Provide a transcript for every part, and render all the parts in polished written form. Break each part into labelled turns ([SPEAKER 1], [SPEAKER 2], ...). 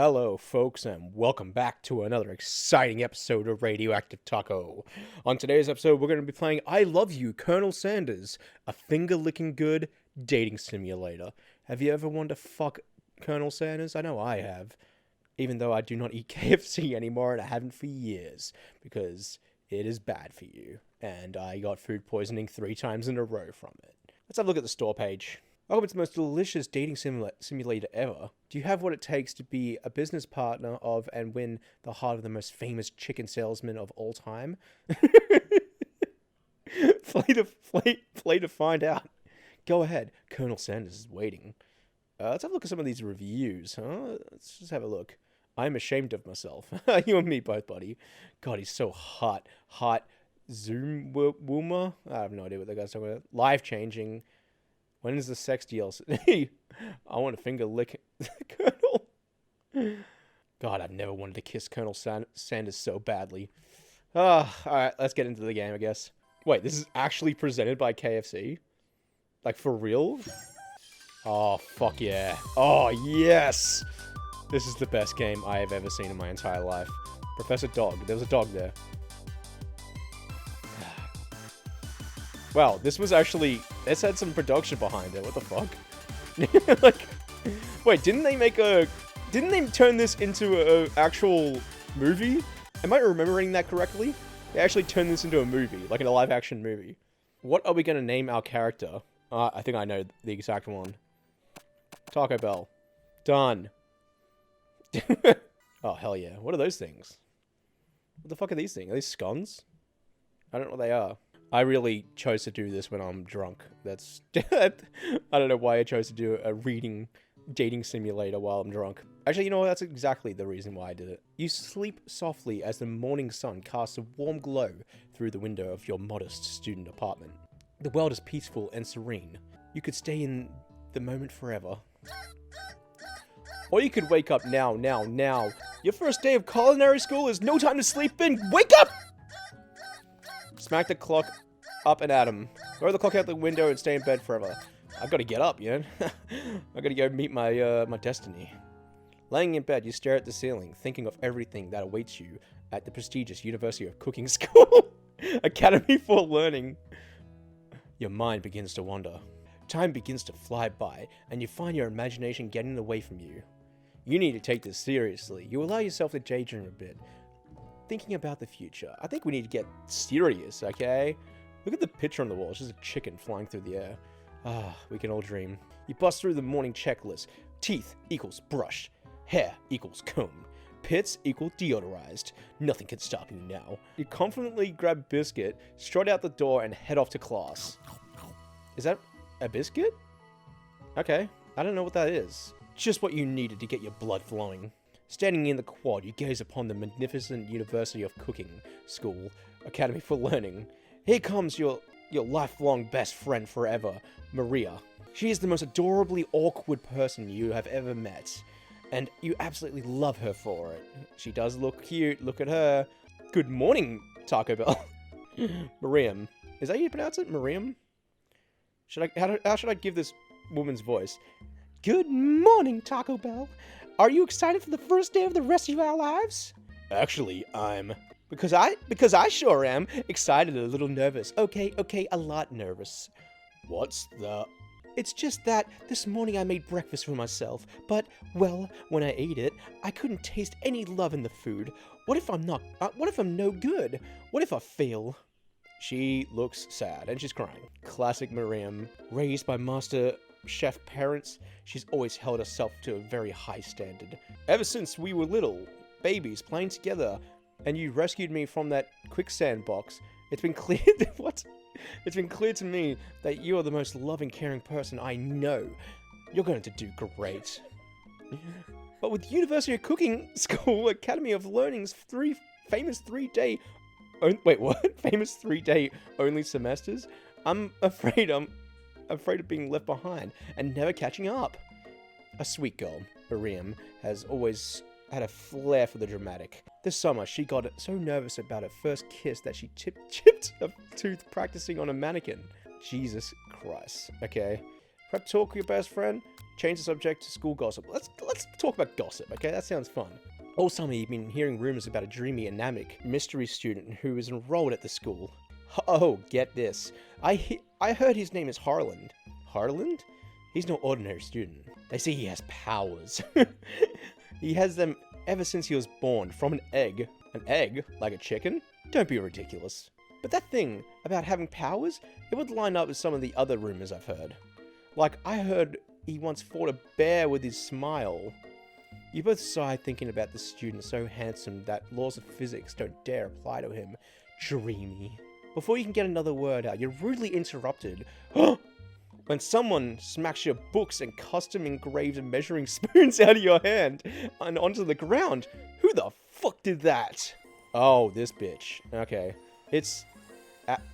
[SPEAKER 1] Hello, folks, and welcome back to another exciting episode of Radioactive Taco. On today's episode, we're going to be playing I Love You, Colonel Sanders, a finger-licking good dating simulator. Have you ever wanted to fuck Colonel Sanders? I know I have, even though I do not eat KFC anymore, and I haven't for years, because it is bad for you, and I got food poisoning 3 times in a row from it. Let's have a look at the store page. I hope it's the most delicious dating simulator ever. Do you have what it takes to be a business partner of and win the heart of the most famous chicken salesman of all time? Play to find out. Go ahead. Colonel Sanders is waiting. Let's have a look at some of these reviews, huh? Let's just have a look. I'm ashamed of myself. You and me both, buddy. God, he's so hot. Hot. Zoom Woomer? I have no idea what that guy's talking about. Life-changing. When is the sex DLC? I want to finger lick Colonel. God, I've never wanted to kiss Colonel Sanders so badly. Alright, let's get into the game, I guess. Wait, this is actually presented by KFC? Like, for real? Oh, fuck yeah. Oh, yes! This is the best game I have ever seen in my entire life. Professor Dog. There was a dog there. Wow, this was actually... This had some production behind it. What the fuck? Like... Wait, didn't they turn this into a actual movie? Am I remembering that correctly? They actually turned this into a movie. Like in a live-action movie. What are we going to name our character? I think I know the exact one. Taco Bell. Done. Oh, hell yeah. What are those things? What the fuck are these things? Are these scones? I don't know what they are. I really chose to do this when I'm drunk. That's... I don't know why I chose to do a reading dating simulator while I'm drunk. Actually, you know what? That's exactly the reason why I did it. You sleep softly as the morning sun casts a warm glow through the window of your modest student apartment. The world is peaceful and serene. You could stay in the moment forever. Or you could wake up now. Your first day of culinary school is no time to sleep in. Wake up! Smack the clock up and at him. Throw the clock out the window and stay in bed forever. I've got to get up, you know? I've got to go meet my my destiny. Laying in bed, you stare at the ceiling, thinking of everything that awaits you at the prestigious University of Cooking School. Academy for Learning. Your mind begins to wander. Time begins to fly by, and you find your imagination getting away from you. You need to take this seriously. You allow yourself to daydream a bit. Thinking about the future. I think we need to get serious, okay? Look at the picture on the wall. It's just a chicken flying through the air. We can all dream. You bust through the morning checklist. Teeth equals brushed. Hair equals combed. Pits equal deodorized. Nothing can stop you now. You confidently grab a biscuit, strut out the door, and head off to class. Is that a biscuit? Okay. I don't know what that is. Just what you needed to get your blood flowing. Standing in the quad, you gaze upon the magnificent University of Cooking School, Academy for Learning. Here comes your lifelong best friend forever, Maria. She is the most adorably awkward person you have ever met, and you absolutely love her for it. She does look cute, look at her. Good morning, Taco Bell. Miriam. Is that how you pronounce it? Miriam? How should I give this woman's voice? Good morning, Taco Bell. Are you excited for the first day of the rest of our lives? Actually, I'm... Because I sure am. Excited, a little nervous. Okay, a lot nervous. What's the... It's just that this morning I made breakfast for myself, but, well, when I ate it, I couldn't taste any love in the food. What if I'm no good? What if I fail? She looks sad, and she's crying. Classic Miriam. Raised by master... chef parents, she's always held herself to a very high standard. Ever since we were little, babies playing together, and you rescued me from that quicksand box, it's been clear It's been clear to me that you are the most loving, caring person I know. You're going to do great. But with University of Cooking School, Academy of Learning's famous 3-day only semesters, I'm afraid of being left behind and never catching up. A sweet girl, Miriam, has always had a flair for the dramatic. This summer, she got so nervous about her first kiss that she chipped a tooth practicing on a mannequin. Jesus Christ. Okay. Prep talk with your best friend? change the subject to school gossip. Let's talk about gossip, okay? That sounds fun. All summer, you've been hearing rumors about a dreamy, anemic, mystery student who is enrolled at the school. Oh, get this. I heard his name is Harland. Harland? He's no ordinary student. They say he has powers. He has them ever since he was born, from an egg. An egg? Like a chicken? Don't be ridiculous. But that thing about having powers, it would line up with some of the other rumors I've heard. Like, I heard he once fought a bear with his smile. You both sighed thinking about the student so handsome that laws of physics don't dare apply to him. Dreamy. Before you can get another word out, you're rudely interrupted. When someone smacks your books and custom engraved measuring spoons out of your hand and onto the ground. Who the fuck did that? Oh, this bitch. Okay. It's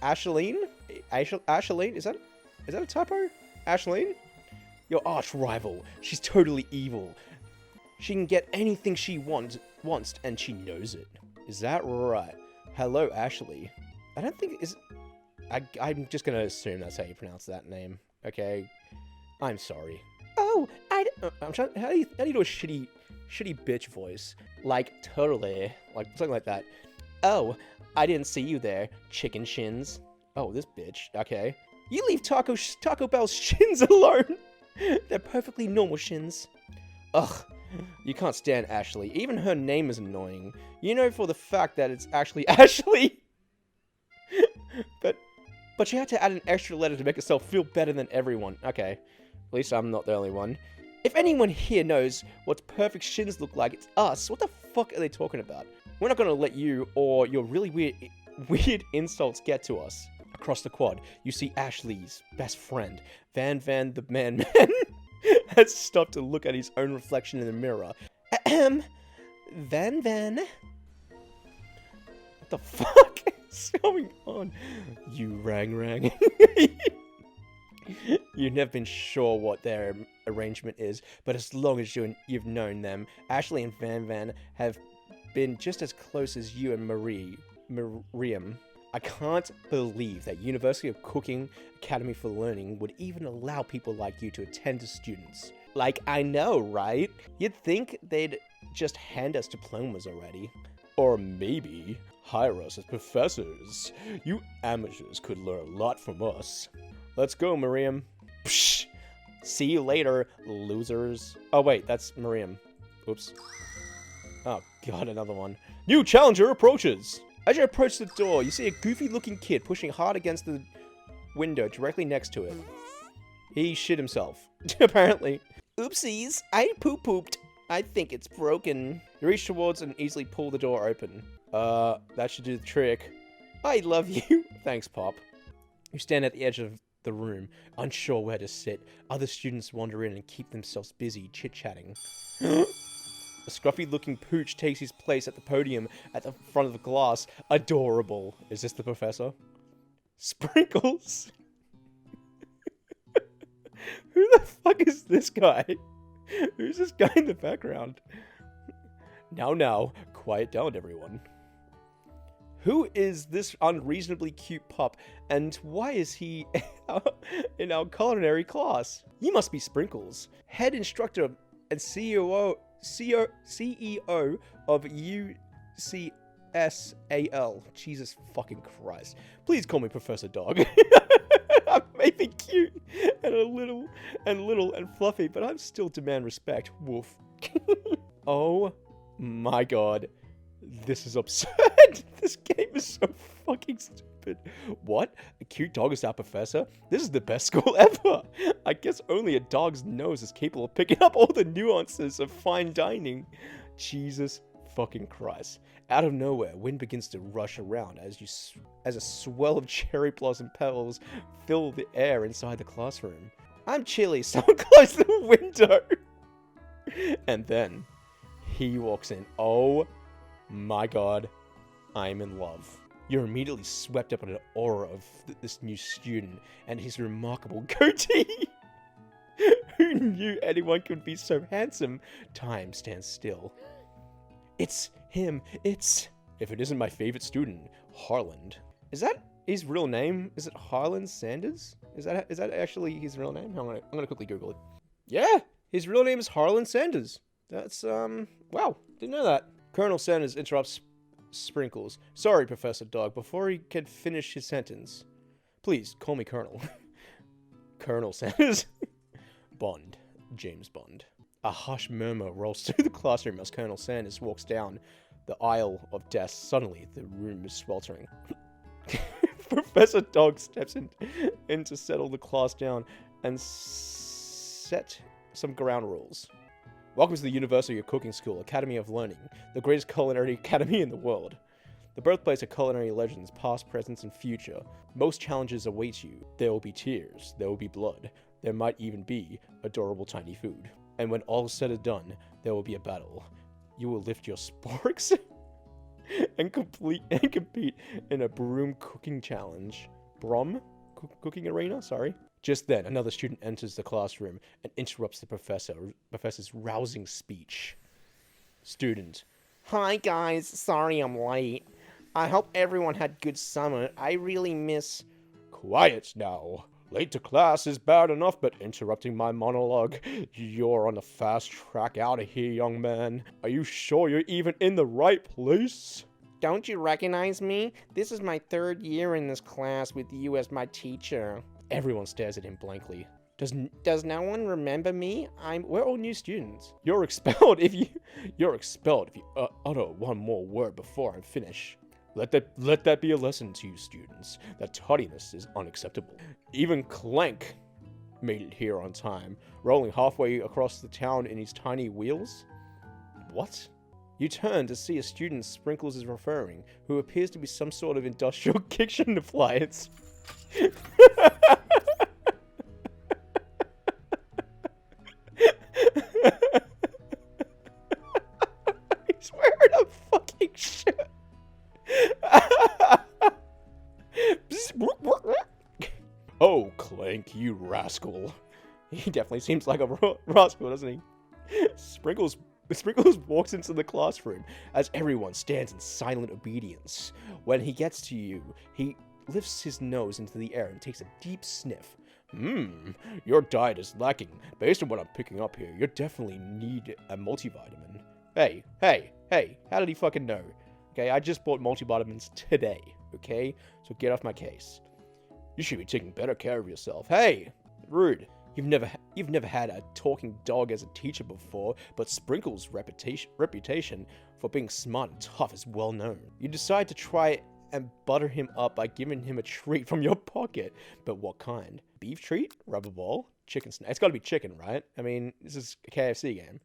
[SPEAKER 1] Asheline? Asheline? Is that a typo? Asheline? Your arch rival. She's totally evil. She can get anything she wants, and she knows it. Is that right? Hello, Ashley. I don't think I'm just gonna assume that's how you pronounce that name. Okay, I'm sorry. Oh, I'm trying. How do you do a shitty bitch voice? Like totally, like something like that. Oh, I didn't see you there, chicken shins. Oh, this bitch. Okay, you leave Taco Bell's shins alone. They're perfectly normal shins. Ugh. You can't stand Ashley. Even her name is annoying. You know for the fact that it's actually Ashley. But she had to add an extra letter to make herself feel better than everyone. Okay. At least I'm not the only one. If anyone here knows what perfect shins look like, it's us. What the fuck are they talking about? We're not gonna let you or your really weird insults get to us. Across the quad, you see Ashley's best friend, Van the Man has stopped to look at his own reflection in the mirror. Ahem. Van. What the fuck is going on? You rang. You've never been sure what their arrangement is, but as long as you've known them, Ashley and Van have been just as close as you and Miriam. I can't believe that University of Cooking Academy for Learning would even allow people like you to attend as students. Like, I know, right? You'd think they'd just hand us diplomas already. Or maybe hire us as professors. You amateurs could learn a lot from us. Let's go, Miriam. Psh! See you later, losers. Oh, wait, that's Miriam. Oops. Oh, God, another one. New challenger approaches! As you approach the door, you see a goofy-looking kid pushing hard against the window directly next to it. He shit himself. Apparently. Oopsies, I pooped. I think it's broken. You reach towards and easily pull the door open. That should do the trick. I love you. Thanks, Pop. You stand at the edge of the room, unsure where to sit. Other students wander in and keep themselves busy, chit-chatting. A scruffy-looking pooch takes his place at the podium at the front of the class. Adorable. Is this the professor? Sprinkles? Who the fuck is this guy? Who's this guy in the background? Now, quiet down, everyone. Who is this unreasonably cute pup, and why is he in our culinary class? You must be Sprinkles, head instructor and CEO of UCSAL. Jesus fucking Christ. Please call me Professor Dog. I may be cute and little and fluffy, but I'm still demand respect. Woof. Oh my god. This is absurd. This game is so fucking stupid. What? A cute dog is our professor? This is the best school ever. I guess only a dog's nose is capable of picking up all the nuances of fine dining. Jesus fucking Christ. Out of nowhere, wind begins to rush around as a swell of cherry blossom petals fill the air inside the classroom. I'm chilly, so close the window. And then he walks in. Oh my god, I'm in love. You're immediately swept up in an aura of this new student and his remarkable goatee. Who knew anyone could be so handsome? Time stands still. It's him. If it isn't my favorite student, Harland. Is that his real name? Is it Harland Sanders? Is that actually his real name? I'm gonna quickly Google it. Yeah, His real name is Harlan Sanders. That's, wow, didn't know that. Colonel Sanders interrupts Sprinkles. Sorry, Professor Dog, before he can finish his sentence. Please, call me Colonel. Colonel Sanders. Bond. James Bond. A harsh murmur rolls through the classroom as Colonel Sanders walks down the aisle of desks. Suddenly, the room is sweltering. Professor Dog steps in to settle the class down and set some ground rules. Welcome to the University of Cooking School, Academy of Learning, the greatest culinary academy in the world. The birthplace of culinary legends, past, present, and future. Most challenges await you. There will be tears, there will be blood, there might even be adorable tiny food. And when all is said and done, there will be a battle. You will lift your sporks and compete in a broom cooking challenge. Cooking arena, sorry. Just then, another student enters the classroom and interrupts the professor's rousing speech. Student. Hi guys, sorry I'm late. I hope everyone had good summer. I really miss... Quiet now. Late to class is bad enough, but interrupting my monologue. You're on the fast track out of here, young man. Are you sure you're even in the right place? Don't you recognize me? This is my 3rd year in this class with you as my teacher. Everyone stares at him blankly. Does no one remember me? We're all new students. You're expelled if you utter one more word before I finish. Let that be a lesson to you students, that tardiness is unacceptable. Even Clank made it here on time, rolling halfway across the town in his tiny wheels. What? You turn to see a student Sprinkles is referring, who appears to be some sort of industrial kitchen appliance. He's wearing a fucking shirt. Oh, Clank, you rascal. He definitely seems like a rascal, doesn't he? Sprinkles walks into the classroom as everyone stands in silent obedience. When he gets to you, he lifts his nose into the air and takes a deep sniff. Your diet is lacking. Based on what I'm picking up here, you definitely need a multivitamin. Hey, how did he fucking know? Okay, I just bought multivitamins today, okay? So get off my case. You should be taking better care of yourself. Hey, rude. You've never had a talking dog as a teacher before, but Sprinkles' reputation for being smart and tough is well known. You decide to try and butter him up by giving him a treat from your pocket. But what kind? Beef treat? Rubber ball? Chicken snack? It's gotta be chicken, right? I mean, this is a KFC game.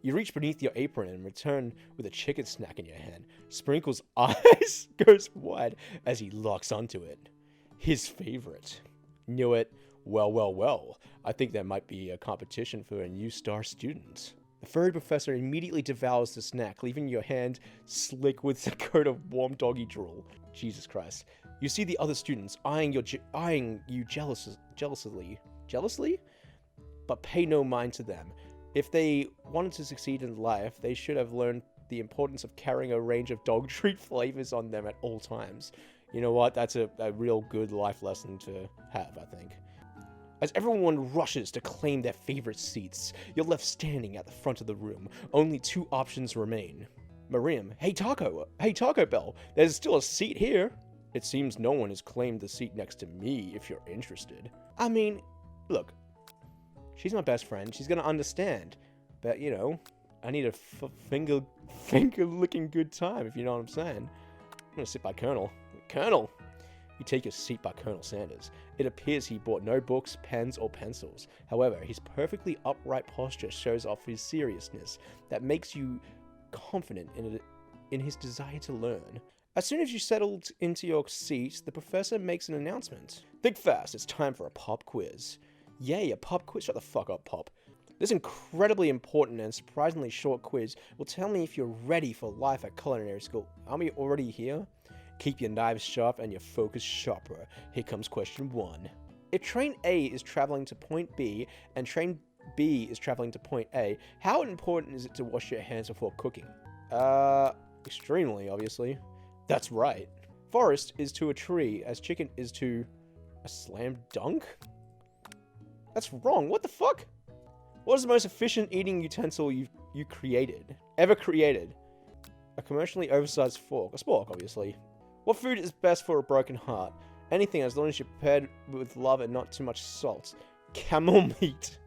[SPEAKER 1] You reach beneath your apron and return with a chicken snack in your hand. Sprinkles' eyes goes wide as he locks onto it. His favorite. Knew it. Well. I think there might be a competition for a new star student. The furry professor immediately devours the snack, leaving your hand slick with a coat of warm doggy drool. Jesus Christ. You see the other students eyeing you jealously? But pay no mind to them. If they wanted to succeed in life, they should have learned the importance of carrying a range of dog treat flavors on them at all times. You know what? That's a real good life lesson to have, I think. As everyone rushes to claim their favorite seats, you're left standing at the front of the room. Only 2 options remain. Miriam, hey Taco Bell, there's still a seat here. It seems no one has claimed the seat next to me if you're interested. I mean, look, she's my best friend. She's gonna understand. But, you know, I need a finger-licking good time, if you know what I'm saying. I'm gonna sit by Colonel. Colonel! You take your seat by Colonel Sanders. It appears he brought no books, pens, or pencils. However, his perfectly upright posture shows off his seriousness that makes you confident in his desire to learn. As soon as you settled into your seat, the professor makes an announcement. Think fast, it's time for a pop quiz. Yay, a pop quiz? Shut the fuck up, Pop. This incredibly important and surprisingly short quiz will tell me if you're ready for life at culinary school. Are we already here? Keep your knives sharp and your focus sharper. Here comes question 1. If train A is traveling to point B and train B is traveling to point A, how important is it to wash your hands before cooking? Extremely, obviously. That's right. Forest is to a tree as chicken is to a slam dunk? That's wrong. What the fuck? What is the most efficient eating utensil you ever created? A commercially oversized fork. A spork, obviously. What food is best for a broken heart? Anything as long as you're prepared with love and not too much salt. Camel meat.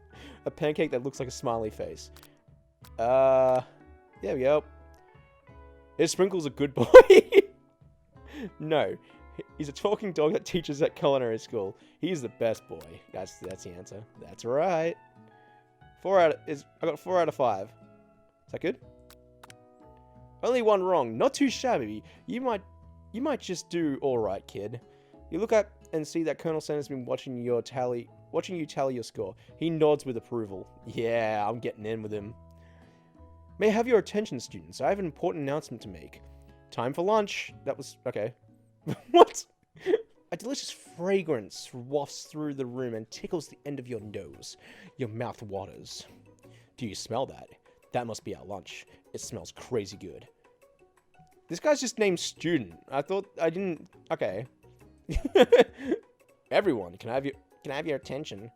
[SPEAKER 1] A pancake that looks like a smiley face. There we go. Is Sprinkles a good boy? No. He's a talking dog that teaches at culinary school. He's the best boy. That's the answer. That's right. I got 4 out of 5. Is that good? Only one wrong. Not too shabby. You might just do all right, kid. You look up and see that Colonel Sanders has been watching you tally your score. He nods with approval. Yeah, I'm getting in with him. May I have your attention, students? I have an important announcement to make. Time for lunch. That was okay. What? A delicious fragrance wafts through the room and tickles the end of your nose. Your mouth waters. Do you smell that? That must be our lunch. It smells crazy good. This guy's just named Student. I didn't. Okay. Everyone, can I have your attention?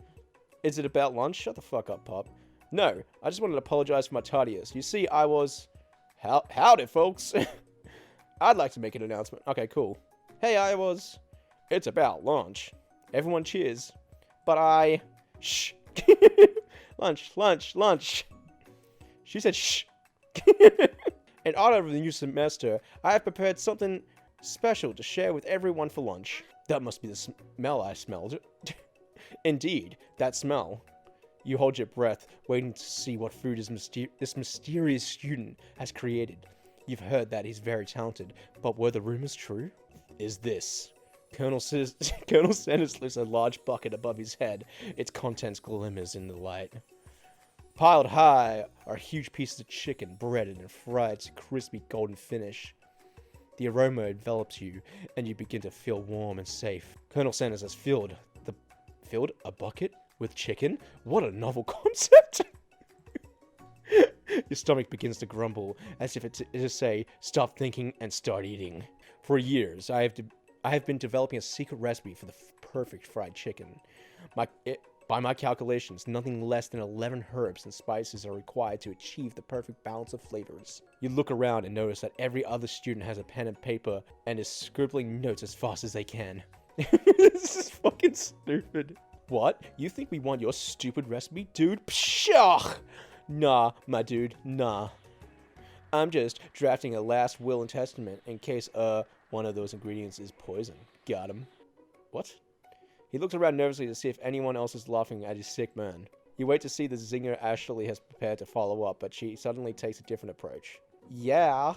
[SPEAKER 1] Is it about lunch? Shut the fuck up, Pop. No, I just wanted to apologize for my tardiness. You see, I was... Howdy, folks. I'd like to make an announcement. Okay, cool. Hey, I was... It's about lunch. Everyone cheers. But I... Shh. Lunch. She said shh. In honor of the new semester, I have prepared something special to share with everyone for lunch. That must be the smell I smelled. Indeed, that smell. You hold your breath, waiting to see what food this mysterious student has created. You've heard that he's very talented, but were the rumors true? Is this? Colonel Sanders lifts a large bucket above his head. Its contents glimmers in the light. Piled high are huge pieces of chicken, breaded and fried to crispy golden finish. The aroma envelops you, and you begin to feel warm and safe. Colonel Sanders has filled a bucket with chicken? What a novel concept! Your stomach begins to grumble, as if it to say, stop thinking and start eating. For years, I have been developing a secret recipe for the perfect fried chicken. By my calculations, nothing less than 11 herbs and spices are required to achieve the perfect balance of flavors. You look around and notice that every other student has a pen and paper and is scribbling notes as fast as they can. This is fucking stupid. What? You think we want your stupid recipe? Dude, pshah! Nah, my dude, nah. I'm just drafting a last will and testament in case, one of those ingredients is poison. Got him. What? He looks around nervously to see if anyone else is laughing at his sick man. You wait to see the zinger Ashley has prepared to follow up, but she suddenly takes a different approach. Yeah,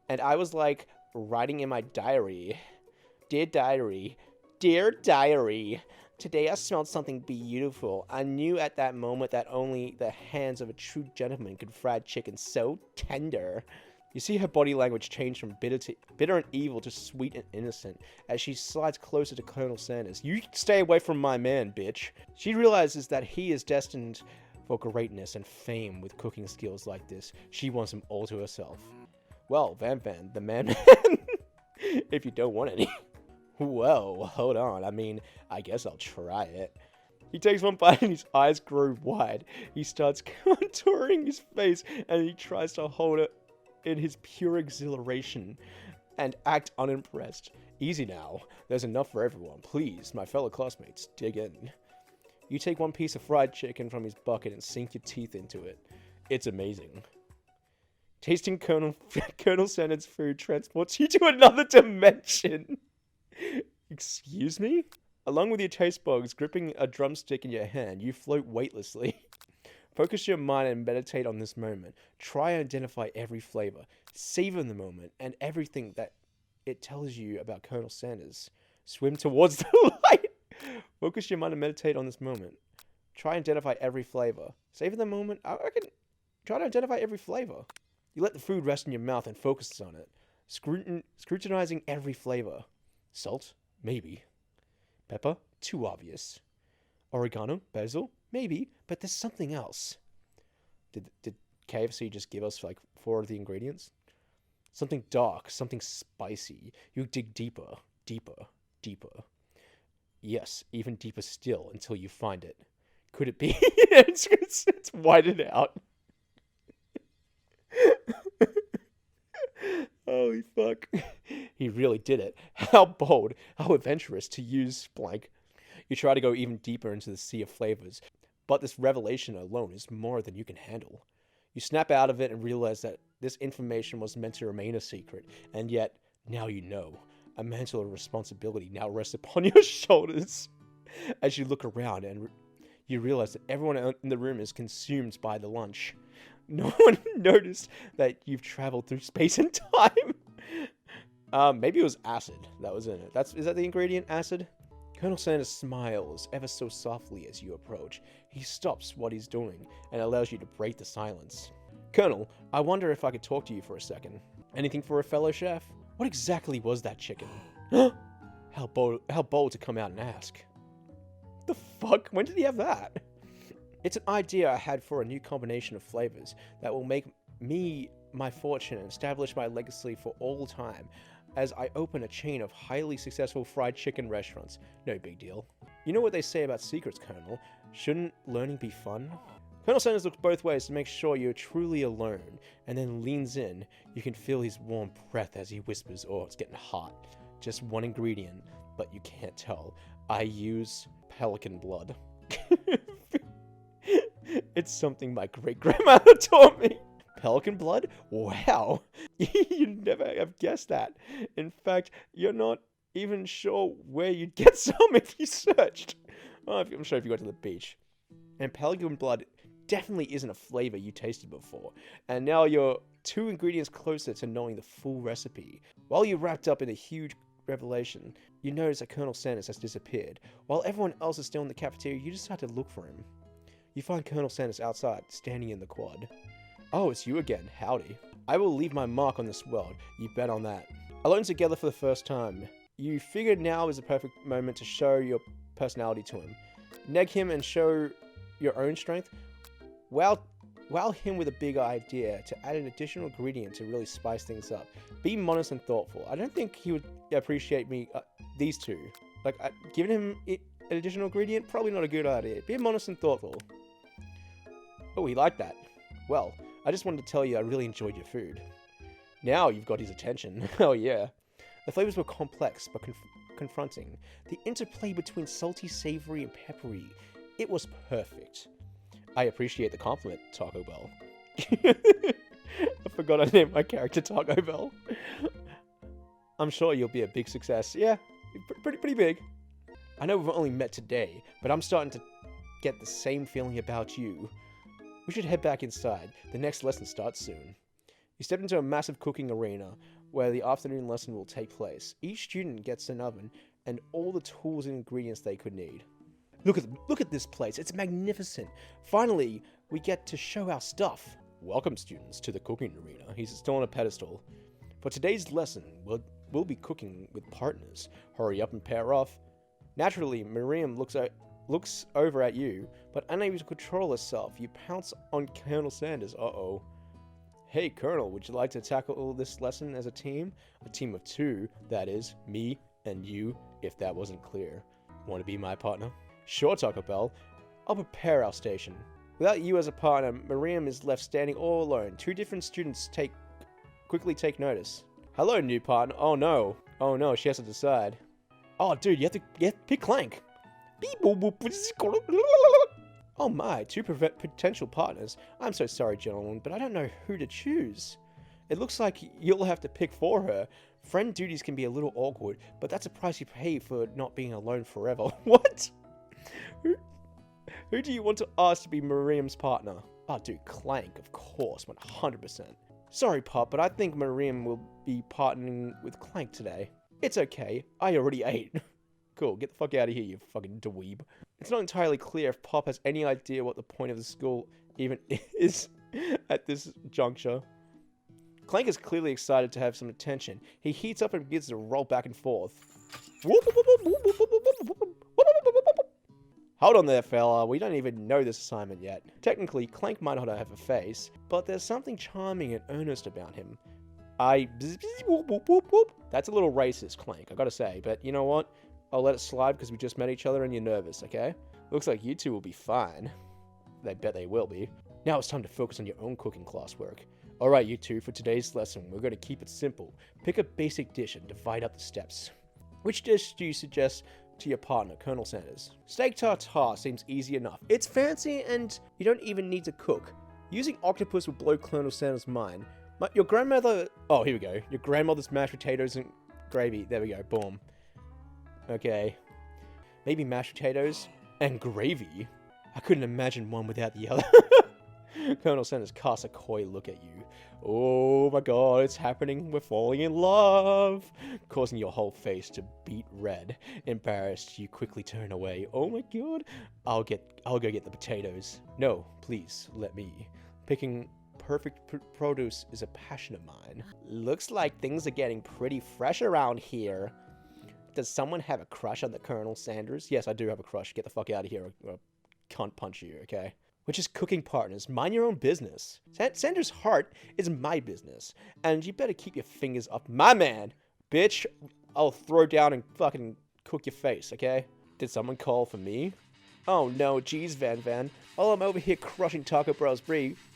[SPEAKER 1] and I was like, writing in my diary. Dear diary, today I smelled something beautiful. I knew at that moment that only the hands of a true gentleman could fry chicken so tender. You see her body language change from bitter and evil to sweet and innocent as she slides closer to Colonel Sanders. You stay away from my man, bitch. She realizes that he is destined for greatness and fame with cooking skills like this. She wants him all to herself. Well, Van, the man, if you don't want any. Whoa, hold on. I mean, I guess I'll try it. He takes one bite and his eyes grow wide. He starts contouring his face and he tries to hold it in his pure exhilaration and act unimpressed. Easy now. There's enough for everyone. Please, my fellow classmates, dig in. You take one piece of fried chicken from his bucket and sink your teeth into it. It's amazing. Tasting Colonel Sanders' food transports you to another dimension. Excuse me? Along with your taste bugs gripping a drumstick in your hand, you float weightlessly. Focus your mind and meditate on this moment. Try and identify every flavor. Savor the moment and everything that it tells you about Colonel Sanders. Swim towards the light. Focus your mind and meditate on this moment. Try and identify every flavor. Savor the moment. I reckon. Try to identify every flavor. You let the food rest in your mouth and focus on it. Scrutinizing every flavor. Salt? Maybe. Pepper? Too obvious. Oregano? Basil? Maybe, but there's something else. Did KFC just give us like 4 of the ingredients? Something dark, something spicy. You dig deeper, deeper, deeper. Yes, even deeper still until you find it. Could it be? It's whited out. Holy fuck. He really did it. How bold, how adventurous to use blank. You try to go even deeper into the sea of flavors, but this revelation alone is more than you can handle. You snap out of it and realize that this information was meant to remain a secret, and yet, now you know. A mantle of responsibility now rests upon your shoulders. As you look around and you realize that everyone in the room is consumed by the lunch. No one noticed that you've traveled through space and time. Maybe it was acid that was in it. Is that the ingredient, acid? Colonel Sanders smiles ever so softly as you approach. He stops what he's doing and allows you to break the silence. Colonel, I wonder if I could talk to you for a second. Anything for a fellow chef? What exactly was that chicken? How bold to come out and ask. The fuck? When did he have that? It's an idea I had for a new combination of flavors that will make me my fortune and establish my legacy for all time as I open a chain of highly successful fried chicken restaurants. No big deal. You know what they say about secrets, Colonel? Shouldn't learning be fun? Colonel Sanders looks both ways to make sure you're truly alone, and then leans in. You can feel his warm breath as he whispers, oh, it's getting hot. Just one ingredient, but you can't tell. I use pelican blood. It's something my great-grandmother taught me. Pelican blood? Wow. You'd never have guessed that. In fact, you're not even sure where you'd get some if you searched. Oh, I'm sure if you go to the beach. And pelican blood definitely isn't a flavor you tasted before. And now you're 2 ingredients closer to knowing the full recipe. While you're wrapped up in a huge revelation, you notice that Colonel Sanders has disappeared. While everyone else is still in the cafeteria, you decide to look for him. You find Colonel Sanders outside, standing in the quad. Oh, it's you again. Howdy. I will leave my mark on this world. You bet on that. Alone together for the first time, you figured now is the perfect moment to show your personality to him. Neg him and show your own strength. Wow him with a big idea to add an additional ingredient to really spice things up. Be modest and thoughtful. I don't think he would appreciate me, these two. Like, giving him an additional ingredient, probably not a good idea. Be modest and thoughtful. Oh, he liked that. Well, I just wanted to tell you I really enjoyed your food. Now you've got his attention. Oh yeah. The flavors were complex but confronting. The interplay between salty, savory, and peppery. It was perfect. I appreciate the compliment, Taco Bell. I forgot I named my character Taco Bell. I'm sure you'll be a big success. Yeah, pretty big. I know we've only met today, but I'm starting to get the same feeling about you. We should head back inside. The next lesson starts soon. You step into a massive cooking arena where the afternoon lesson will take place. Each student gets an oven and all the tools and ingredients they could need. Look at this place. It's magnificent. Finally, we get to show our stuff. Welcome, students, to the cooking arena. He's still on a pedestal. For today's lesson, we'll be cooking with partners. Hurry up and pair off. Naturally, Miriam looks over at you, but unable to control herself, you pounce on Colonel Sanders. Uh-oh. Hey, Colonel, would you like to tackle this lesson as a team? A team of 2, that is, me and you, if that wasn't clear. Want to be my partner? Sure, Taco Bell. I'll prepare our station. Without you as a partner, Miriam is left standing all alone. 2 different students quickly take notice. Hello, new partner. Oh no, she has to decide. Oh, dude, you have to pick Clank. Oh my, 2 potential partners. I'm so sorry, gentlemen, but I don't know who to choose. It looks like you'll have to pick for her. Friend duties can be a little awkward, but that's a price you pay for not being alone forever. What? Who do you want to ask to be Miriam's partner? Oh, dude, Clank, of course, 100%. Sorry, Pop, but I think Miriam will be partnering with Clank today. It's okay, I already ate. Cool, get the fuck out of here, you fucking dweeb. It's not entirely clear if Pop has any idea what the point of the school even is at this juncture. Clank is clearly excited to have some attention. He heats up and begins to roll back and forth. Hold on there, fella. We don't even know this assignment yet. Technically, Clank might not have a face, but there's something charming and earnest about him. That's a little racist, Clank, I gotta say, but you know what? I'll let it slide because we just met each other and you're nervous, okay? Looks like you two will be fine. I bet they will be. Now it's time to focus on your own cooking classwork. Alright, you two, for today's lesson, we're going to keep it simple. Pick a basic dish and divide up the steps. Which dish do you suggest to your partner, Colonel Sanders? Steak tartare seems easy enough. It's fancy and you don't even need to cook. Using octopus will blow Colonel Sanders' mind. Your grandmother... Oh, here we go. Your grandmother's mashed potatoes and gravy. There we go. Boom. Okay. Maybe mashed potatoes and gravy? I couldn't imagine one without the other. Colonel Sanders casts a coy look at you. Oh my god, it's happening. We're falling in love. Causing your whole face to beat red. Embarrassed, you quickly turn away. Oh my god. I'll go get the potatoes. No, please, let me. Picking perfect produce is a passion of mine. Looks like things are getting pretty fresh around here. Does someone have a crush on the Colonel Sanders? Yes, I do have a crush. Get the fuck out of here or can't punch you, okay? We're just cooking partners. Mind your own business. Sanders' heart is my business. And you better keep your fingers up my man. Bitch, I'll throw down and fucking cook your face, okay? Did someone call for me? Oh no, geez, Van. While I'm over here crushing Taco Bell's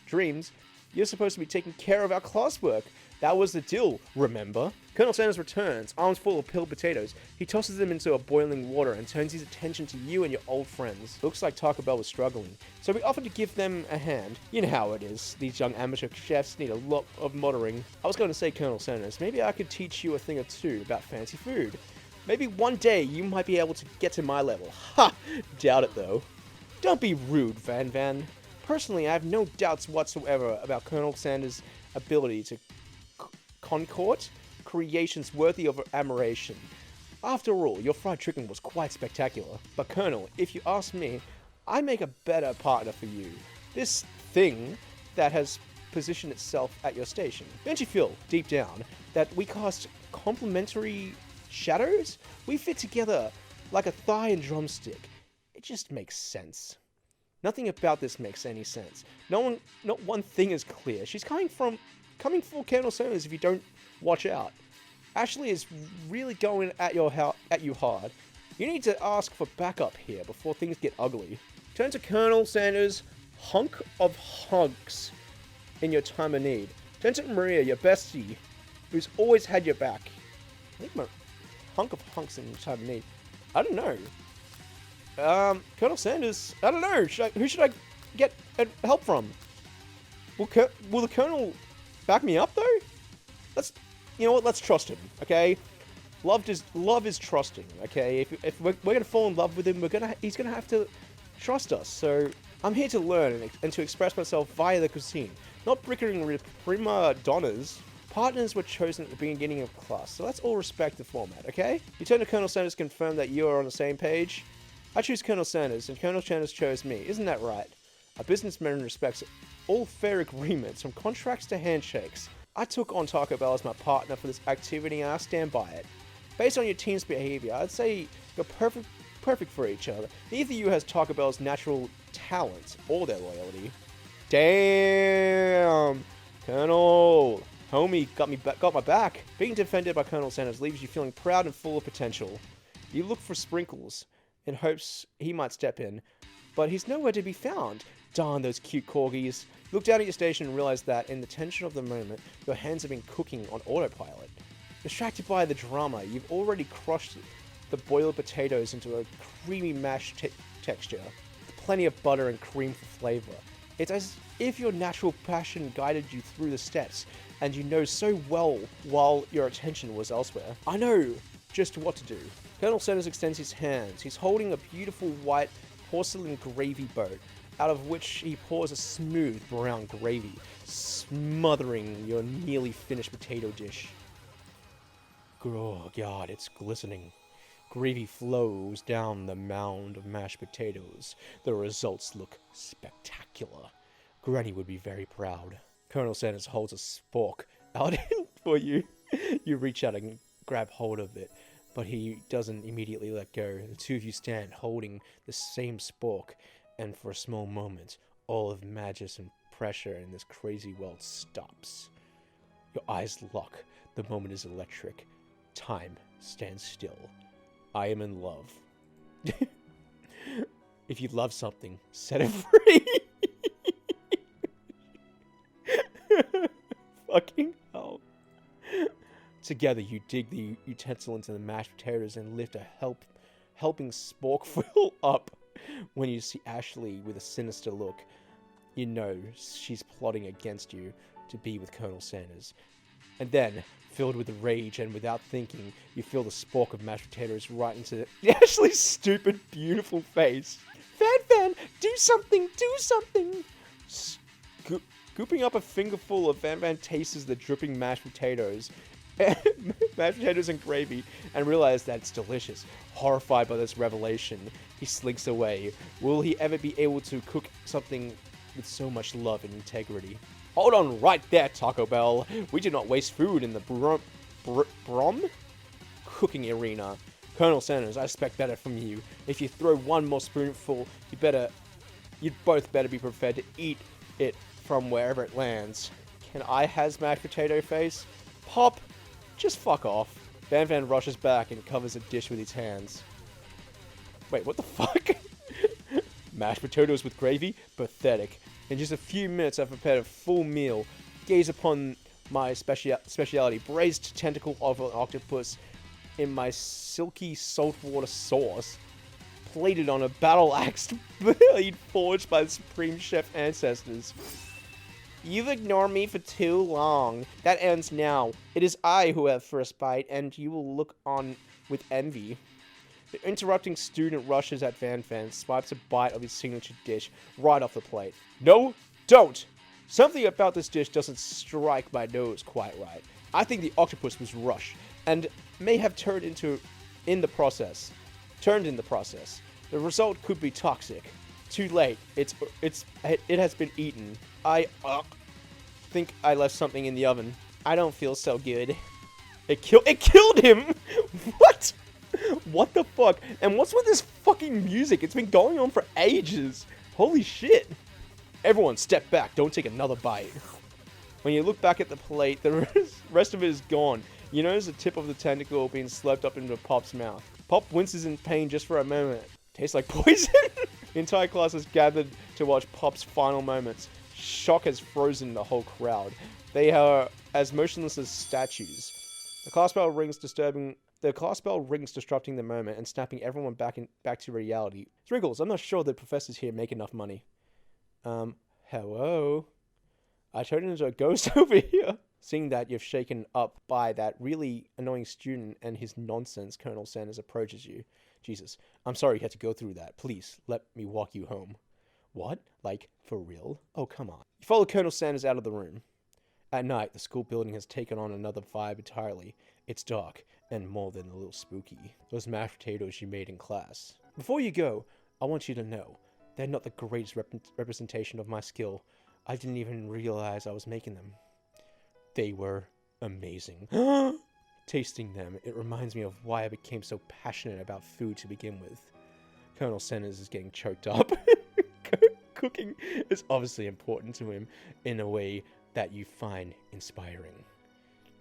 [SPEAKER 1] dreams, you're supposed to be taking care of our classwork. That was the deal, remember? Colonel Sanders returns, arms full of peeled potatoes. He tosses them into a boiling water and turns his attention to you and your old friends. Looks like Taco Bell was struggling, so we offered to give them a hand. You know how it is. These young amateur chefs need a lot of motoring. I was going to say, Colonel Sanders, maybe I could teach you a thing or two about fancy food. Maybe one day you might be able to get to my level. Ha! Doubt it, though. Don't be rude, Van. Personally, I have no doubts whatsoever about Colonel Sanders' ability to concoct creations worthy of admiration. After all, your fried chicken was quite spectacular. But Colonel, if you ask me, I make a better partner for you. This thing that has positioned itself at your station. Don't you feel, deep down, that we cast complementary shadows? We fit together like a thigh and drumstick. It just makes sense. Nothing about this makes any sense. Not one thing is clear. She's coming for Colonel Sanders if you don't watch out. Ashley is really going at you hard. You need to ask for backup here before things get ugly. Turn to Colonel Sanders, hunk of hunks in your time of need. Turn to Maria, your bestie, who's always had your back. I think my hunk of hunks in your time of need. I don't know. Colonel Sanders, I don't know. Who should I get help from? Will the Colonel back me up though? You know what? Let's trust him. Okay. Love is trusting. Okay. If we're gonna fall in love with him, he's gonna have to trust us. So I'm here to learn and to express myself via the cuisine, not bickering with prima donnas. Partners were chosen at the beginning of class, so let's all respect the format. Okay. You turn to Colonel Sanders to confirm that you are on the same page. I choose Colonel Sanders, and Colonel Sanders chose me. Isn't that right? A businessman respects all fair agreements, from contracts to handshakes. I took on Taco Bell as my partner for this activity, and I stand by it. Based on your team's behavior, I'd say you're perfect for each other. Neither of you has Taco Bell's natural talent or their loyalty. Damn! Colonel! Homie got my back. Being defended by Colonel Sanders leaves you feeling proud and full of potential. You look for Sprinkles in hopes he might step in, but he's nowhere to be found. Darn those cute corgis. Look down at your station and realize that in the tension of the moment, your hands have been cooking on autopilot. Distracted by the drama, you've already crushed the boiled potatoes into a creamy mash texture, with plenty of butter and cream for flavor. It's as if your natural passion guided you through the steps, and you know so well while your attention was elsewhere. I know just what to do. Colonel Sanders extends his hands. He's holding a beautiful white porcelain gravy boat, out of which he pours a smooth brown gravy, smothering your nearly finished potato dish. Oh god, it's glistening. Gravy flows down the mound of mashed potatoes. The results look spectacular. Granny would be very proud. Colonel Sanders holds a spork out for you. You reach out and grab hold of it, but he doesn't immediately let go. The two of you stand holding the same spork, and for a small moment, all of magic and pressure in this crazy world stops. Your eyes lock. The moment is electric. Time stands still. I am in love. If you love something, set it free. Fucking hell. Together, you dig the utensil into the mashed potatoes and lift a helping sporkful up. When you see Ashley with a sinister look, you know she's plotting against you to be with Colonel Sanders. And then, filled with rage and without thinking, you feel the spork of mashed potatoes right into Ashley's stupid, beautiful face. Van, do something, do something! Scooping up a fingerful of Van tastes the dripping mashed potatoes and gravy, and realizes that it's delicious. Horrified by this revelation, he slinks away. Will he ever be able to cook something with so much love and integrity? Hold on right there, Taco Bell. We do not waste food in the Brom cooking arena. Colonel Sanders, I expect better from you. If you throw one more spoonful, you'd both better be prepared to eat it from wherever it lands. Can I has mashed potato face? Pop, just fuck off. Van rushes back and covers a dish with his hands. Wait, what the fuck? Mashed potatoes with gravy? Pathetic. In just a few minutes, I've prepared a full meal. Gaze upon my speciality, braised tentacle of an octopus in my silky saltwater sauce, plated on a battle-axe blade forged by the Supreme Chef ancestors. You've ignored me for too long. That ends now. It is I who have first bite, and you will look on with envy. The interrupting student rushes at Van, swipes a bite of his signature dish right off the plate. No, don't! Something about this dish doesn't strike my nose quite right. I think the octopus was rushed, and may have turned in the process. The result could be toxic. Too late. It has been eaten. I think I left something in the oven. I don't feel so good. It killed him. What? What the fuck? And what's with this fucking music? It's been going on for ages. Holy shit. Everyone, step back. Don't take another bite. When you look back at the plate, the rest of it is gone. You notice the tip of the tentacle being slurped up into Pop's mouth. Pop winces in pain just for a moment. Tastes like poison. The entire class has gathered to watch Pop's final moments. Shock has frozen the whole crowd. They are as motionless as statues. The class bell rings, disrupting the moment and snapping everyone back to reality. Sprinkles, I'm not sure the professors here make enough money. Hello? I turned into a ghost over here. Seeing that you've shaken up by that really annoying student and his nonsense, Colonel Sanders approaches you. Jesus, I'm sorry you had to go through that. Please, let me walk you home. What? Like, for real? Oh, come on. You follow Colonel Sanders out of the room. At night, the school building has taken on another vibe entirely. It's dark, and more than a little spooky. Those mashed potatoes you made in class. Before you go, I want you to know, they're not the greatest representation of my skill. I didn't even realize I was making them. They were amazing. Tasting them, it reminds me of why I became so passionate about food to begin with. Colonel Sanders is getting choked up. Cooking is obviously important to him in a way that you find inspiring.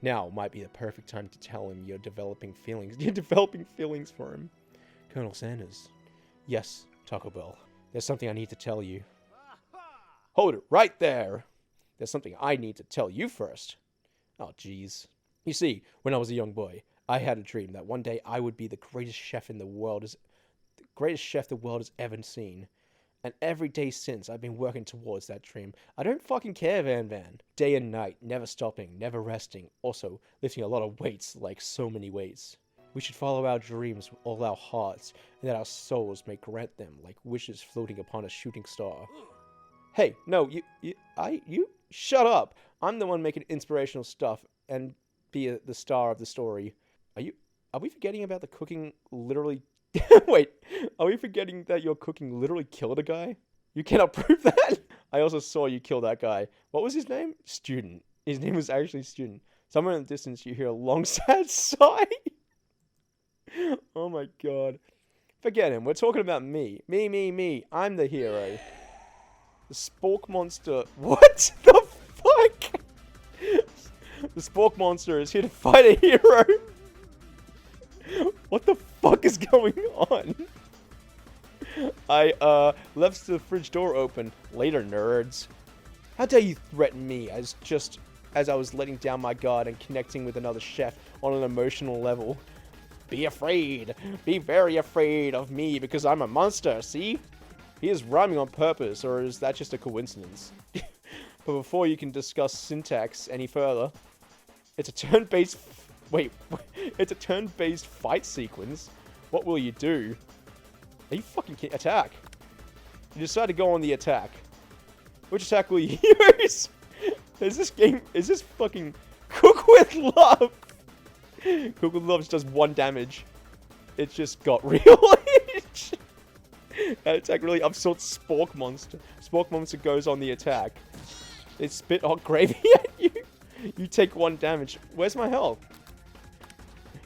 [SPEAKER 1] Now might be the perfect time to tell him you're developing feelings. You're developing feelings for him. Colonel Sanders. Yes, Taco Bell. There's something I need to tell you. Hold it right there. There's something I need to tell you first. Oh, jeez. You see, when I was a young boy, I had a dream that one day I would be the greatest chef the world has ever seen. And every day since, I've been working towards that dream. I don't fucking care, Van. Day and night, never stopping, never resting. Also, lifting a lot of weights, like so many weights. We should follow our dreams with all our hearts, and that our souls may grant them like wishes floating upon a shooting star. Hey, no, you shut up. I'm the one making inspirational stuff and be the star of the story. Are we forgetting about the cooking literally... Wait, are we forgetting that your cooking literally killed a guy? You cannot prove that? I also saw you kill that guy. What was his name? Student. His name was actually Student. Somewhere in the distance you hear a long sad sigh. Oh my god. Forget him. We're talking about me. Me. I'm the hero. The Spork Monster. What the fuck? The Spork Monster is here to fight a hero. What the fuck is going on? I left the fridge door open. Later, nerds. How dare you threaten me as I was letting down my guard and connecting with another chef on an emotional level. Be afraid. Be very afraid of me because I'm a monster, see? He is rhyming on purpose, or is that just a coincidence? But before you can discuss syntax any further, it's a turn-based... Wait, it's a turn-based fight sequence? What will you do? Are you fucking kidding? Attack. You decide to go on the attack. Which attack will you use? Is this fucking Cook with Love? Cook with Love just does 1 damage. It just got real. That attack really upsorts Spork Monster. Spork Monster goes on the attack. It spit hot gravy at you. You take 1 damage. Where's my health?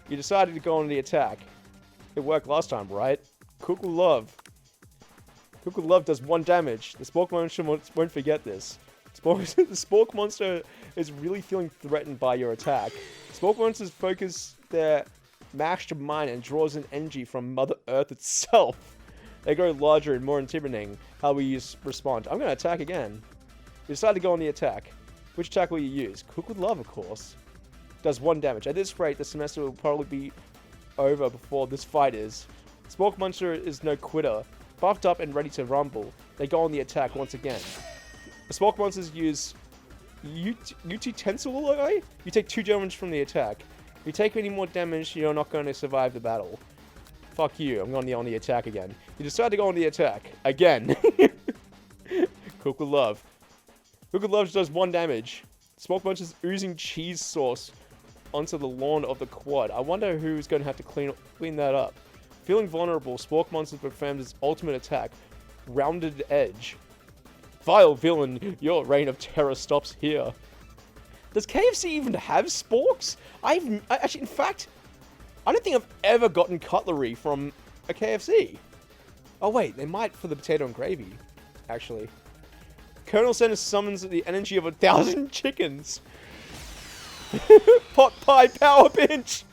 [SPEAKER 1] You decided to go on the attack. It worked last time, right? Cook with Love. Cook with Love does 1 damage. The Spork Monster won't forget this. The Spork Monster is really feeling threatened by your attack. Spork Monsters focus their mashed mind and draws in energy from Mother Earth itself. They grow larger and more intimidating. How will you respond? I'm going to attack again. You decide to go on the attack. Which attack will you use? Cook with Love, of course. Does 1 damage. At this rate, the semester will probably be over before this fight is. Spork Monster is no quitter. Buffed up and ready to rumble, they go on the attack once again. The Spork Monsters use Utensil. You take 2 damage from the attack. If you take any more damage, you're not going to survive the battle. Fuck you, I'm going on the attack again. You decide to go on the attack. Again. Cook with Love. Cook with Love just does 1 damage. Spork Monster's oozing cheese sauce onto the lawn of the quad. I wonder who's going to have to clean that up. Feeling vulnerable, Spork Monster performs its ultimate attack. Rounded Edge. Vile villain, your reign of terror stops here. Does KFC even have sporks? Actually, in fact, I don't think I've ever gotten cutlery from a KFC. Oh wait, they might for the potato and gravy, actually. Colonel Sanders summons the energy of 1,000 chickens. Pot pie power pinch.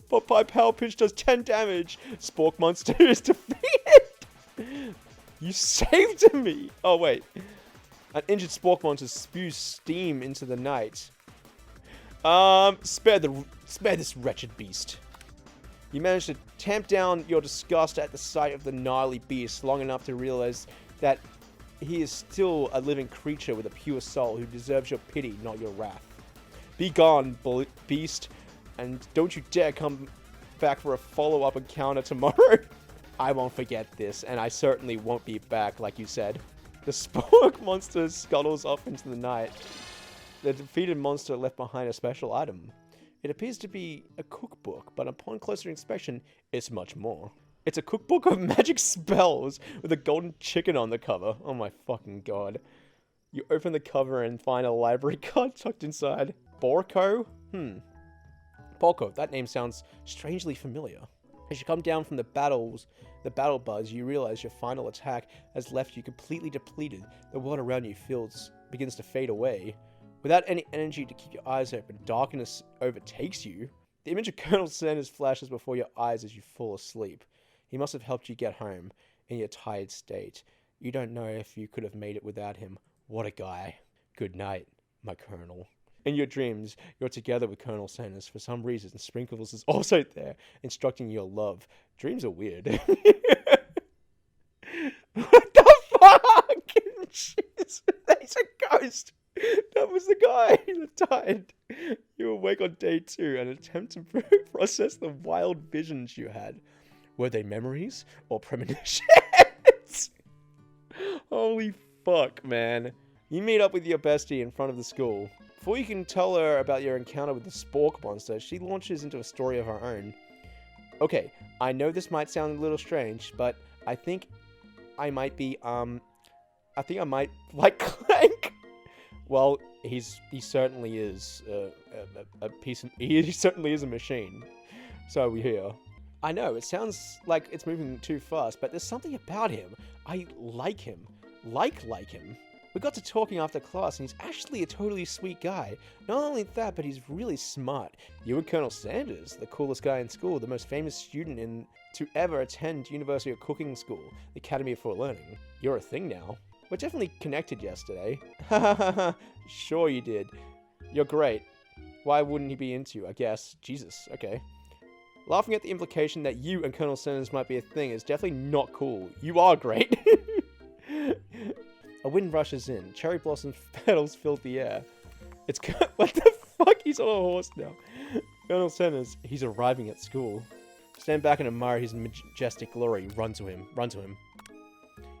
[SPEAKER 1] Pot pie power pinch does 10 damage. Spork Monster is defeated. You saved me. Oh wait. An injured Spork Monster spews steam into the night. Spare this wretched beast. You manage to tamp down your disgust at the sight of the gnarly beast long enough to realize that he is still a living creature with a pure soul who deserves your pity, not your wrath. Be gone, beast, and don't you dare come back for a follow-up encounter tomorrow. I won't forget this, and I certainly won't be back, like you said. The Spork Monster scuttles off into the night. The defeated monster left behind a special item. It appears to be a cookbook, but upon closer inspection, it's much more. It's a cookbook of magic spells with a golden chicken on the cover. Oh my fucking god. You open the cover and find a library card tucked inside. Borko? Borko, that name sounds strangely familiar. As you come down from the battle buzz, you realize your final attack has left you completely depleted. The world around you begins to fade away. Without any energy to keep your eyes open, darkness overtakes you. The image of Colonel Sanders flashes before your eyes as you fall asleep. He must have helped you get home in your tired state. You don't know if you could have made it without him. What a guy. Good night, my Colonel. In your dreams, you're together with Colonel Sanders. For some reason, Sprinkles is also there, instructing your love. Dreams are weird. What the fuck? Jeez, he's a ghost. That was the guy that died. You awake on day 2 and attempt to process the wild visions you had. Were they memories or premonitions? Holy fuck, man. You meet up with your bestie in front of the school. Before you can tell her about your encounter with the Spork Monster, she launches into a story of her own. Okay, I know this might sound a little strange, but I think I might like Clank. Well, he certainly is he certainly is a machine. So we hear. I know, it sounds like it's moving too fast, but there's something about him. I like him. Like him. We got to talking after class, and he's actually a totally sweet guy. Not only that, but he's really smart. You and Colonel Sanders, the coolest guy in school, the most famous student to ever attend University of Cooking School, the Academy for Learning. You're a thing now. We're definitely connected yesterday. Ha ha ha ha. Sure you did. You're great. Why wouldn't he be into you, I guess? Jesus, okay. Laughing at the implication that you and Colonel Sanders might be a thing is definitely not cool. You are great. A wind rushes in. Cherry blossom petals fill the air. It's... What the fuck? He's on a horse now. Colonel Sanders, he's arriving at school. Stand back and admire his majestic glory. Run to him. Run to him.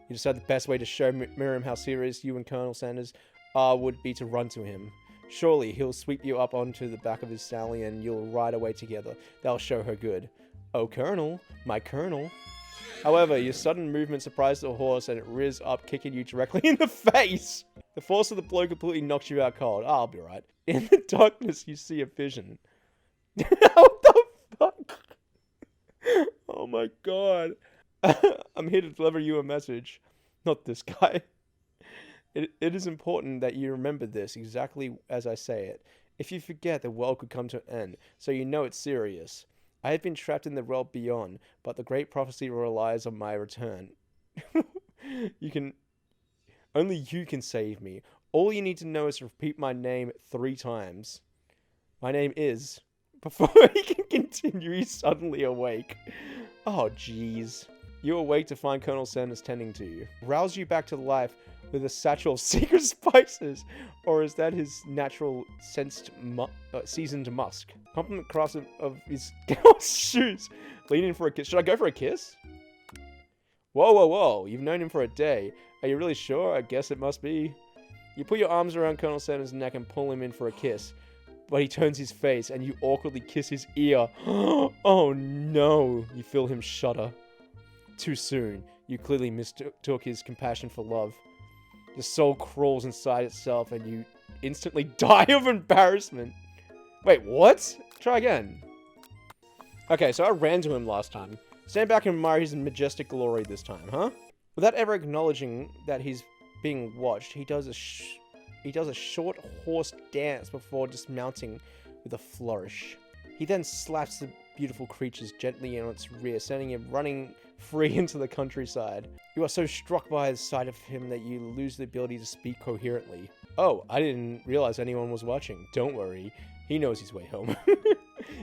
[SPEAKER 1] You decide the best way to show Miriam how serious you and Colonel Sanders are would be to run to him. Surely he'll sweep you up onto the back of his sally and you'll ride away together. That'll show her good. Oh, Colonel. My Colonel. However, your sudden movement surprises the horse and it rears up, kicking you directly in the face. The force of the blow completely knocks you out cold. I'll be right. In the darkness, you see a vision. What the fuck? Oh my god. I'm here to deliver you a message. Not this guy. It is important that you remember this exactly as I say it. If you forget, the world could come to an end, so you know it's serious. I have been trapped in the realm beyond, but the great prophecy relies on my return. Only you can save me. All you need to know is to repeat my name 3 times. My name is... Before he can continue, he's suddenly awake. Oh, jeez. You awake to find Colonel Sanders tending to you. Rouse you back to life with a satchel of secret spices, or is that his natural seasoned musk? Compliment crafts of his shoes. Leaning for a kiss. Should I go for a kiss? Whoa, whoa, whoa. You've known him for a day. Are you really sure? I guess it must be. You put your arms around Colonel Sanders' neck and pull him in for a kiss. But he turns his face and you awkwardly kiss his ear. Oh no. You feel him shudder. Too soon. You clearly mistook his compassion for love. Your soul crawls inside itself and you instantly die of embarrassment. Wait, what? Try again. Okay, so I ran to him last time. Stand back and admire his majestic glory this time, huh? Without ever acknowledging that he's being watched, he does a short horse dance before dismounting with a flourish. He then slaps the beautiful creatures gently on its rear, sending him running free into the countryside. You are so struck by the sight of him that you lose the ability to speak coherently. Oh, I didn't realize anyone was watching. Don't worry, he knows his way home.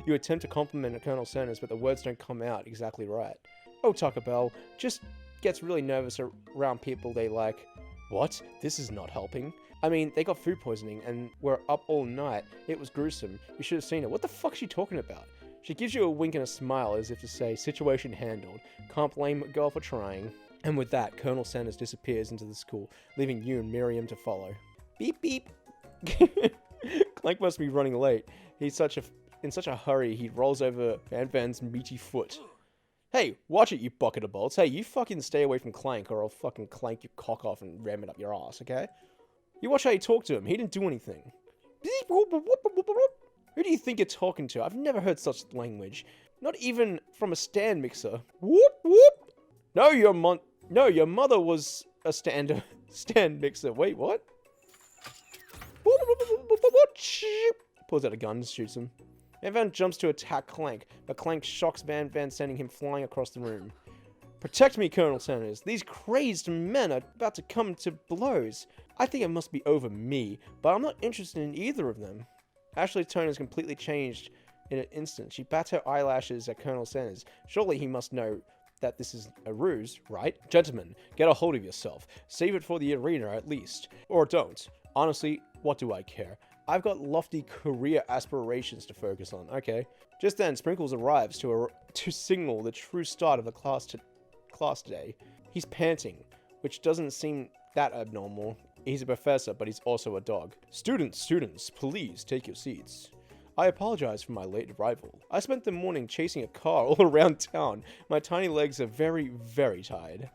[SPEAKER 1] You attempt to compliment Colonel Sanders, but the words don't come out exactly right. Oh, Taco Bell just gets really nervous around people they like. What? This is not helping. I mean, they got food poisoning and were up all night. It was gruesome. You should have seen it. What the fuck is she talking about? She gives you a wink and a smile as if to say, situation handled. Can't blame a girl for trying. And with that, Colonel Sanders disappears into the school, leaving you and Miriam to follow. Beep beep. Clank must be running late. He's in such a hurry, he rolls over Van Van's meaty foot. Hey, watch it, you bucket of bolts. Hey, you fucking stay away from Clank or I'll fucking clank your cock off and ram it up your ass, okay? You watch how you talk to him. He didn't do anything. Who do you think you're talking to? I've never heard such language. Not even from a stand mixer. Whoop, whoop. No, your mother was a stand mixer. Wait, what? Pulls out a gun and shoots him. Van Van jumps to attack Clank, but Clank shocks Van Van, sending him flying across the room. Protect me, Colonel Sanders. These crazed men are about to come to blows. I think it must be over me, but I'm not interested in either of them. Ashley's tone has completely changed in an instant. She bats her eyelashes at Colonel Sanders. Surely he must know that this is a ruse, right? Gentlemen, get a hold of yourself. Save it for the arena at least. Or don't. Honestly, what do I care? I've got lofty career aspirations to focus on, okay? Just then, Sprinkles arrives to signal the true start of the class today. He's panting, which doesn't seem that abnormal. He's a professor, but he's also a dog. Students, please take your seats. I apologize for my late arrival. I spent the morning chasing a car all around town. My tiny legs are very, very tired.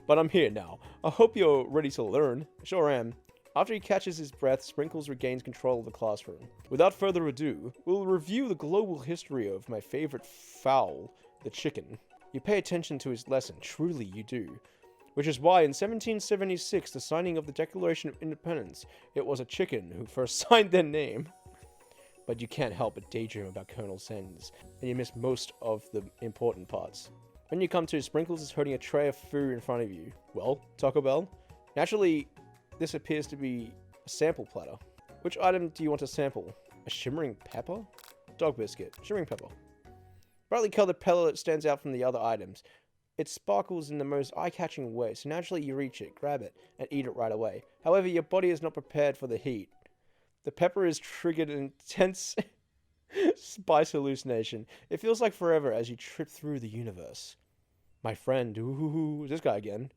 [SPEAKER 1] But I'm here now. I hope you're ready to learn. Sure am. After he catches his breath, Sprinkles regains control of the classroom. Without further ado, we'll review the global history of my favorite fowl, the chicken. You pay attention to his lesson, truly you do. Which is why in 1776, the signing of the Declaration of Independence, it was a chicken who first signed their name. But you can't help but daydream about Colonel Sanders, and you miss most of the important parts. When you come to, Sprinkles is holding a tray of food in front of you. Well, Taco Bell? Naturally, this appears to be a sample platter. Which item do you want to sample? A shimmering pepper? Dog biscuit. Shimmering pepper. Brightly colored pellet stands out from the other items. It sparkles in the most eye-catching way, so naturally you reach it, grab it, and eat it right away. However, your body is not prepared for the heat. The pepper is triggered an intense spice hallucination. It feels like forever as you trip through the universe. My friend, ooh, this guy again.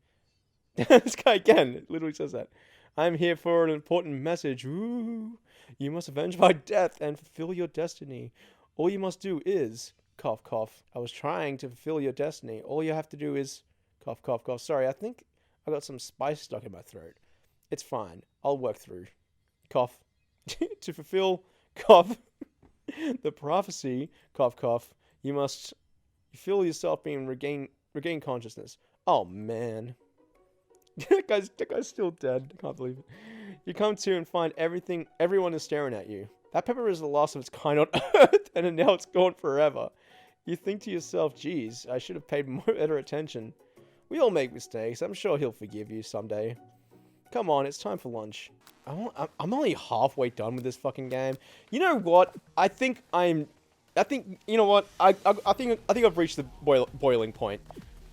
[SPEAKER 1] This guy again, it literally says that. I'm here for an important message. Ooh, you must avenge my death and fulfill your destiny. All you must do is... cough, cough. I was trying to fulfill your destiny. All you have to do is... cough, cough, cough. Sorry, I think I got some spice stuck in my throat. It's fine. I'll work through. Cough. To fulfill... cough. The prophecy... cough, cough. You must feel yourself being regain consciousness. Oh, man. That guy's still dead. I can't believe it. You come to and find everyone is staring at you. That pepper is the last of its kind on Earth, and now it's gone forever. You think to yourself, geez, I should have paid more better attention. We all make mistakes. I'm sure he'll forgive you someday. Come on, it's time for lunch. I'm only halfway done with this fucking game. You know what? I think you know what? I think I've reached the boiling point.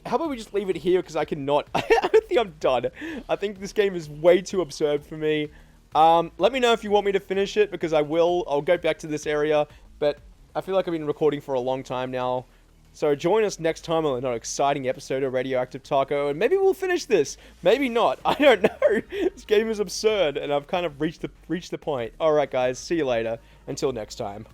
[SPEAKER 1] How about we just leave it here, because I cannot... I think I'm done. I think this game is way too absurd for me. Let me know if you want me to finish it, because I will. I'll go back to this area, but I feel like I've been recording for a long time now. So join us next time on another exciting episode of Radioactive Taco, and maybe we'll finish this. Maybe not. I don't know. This game is absurd, and I've kind of reached the point. Alright guys, see you later. Until next time.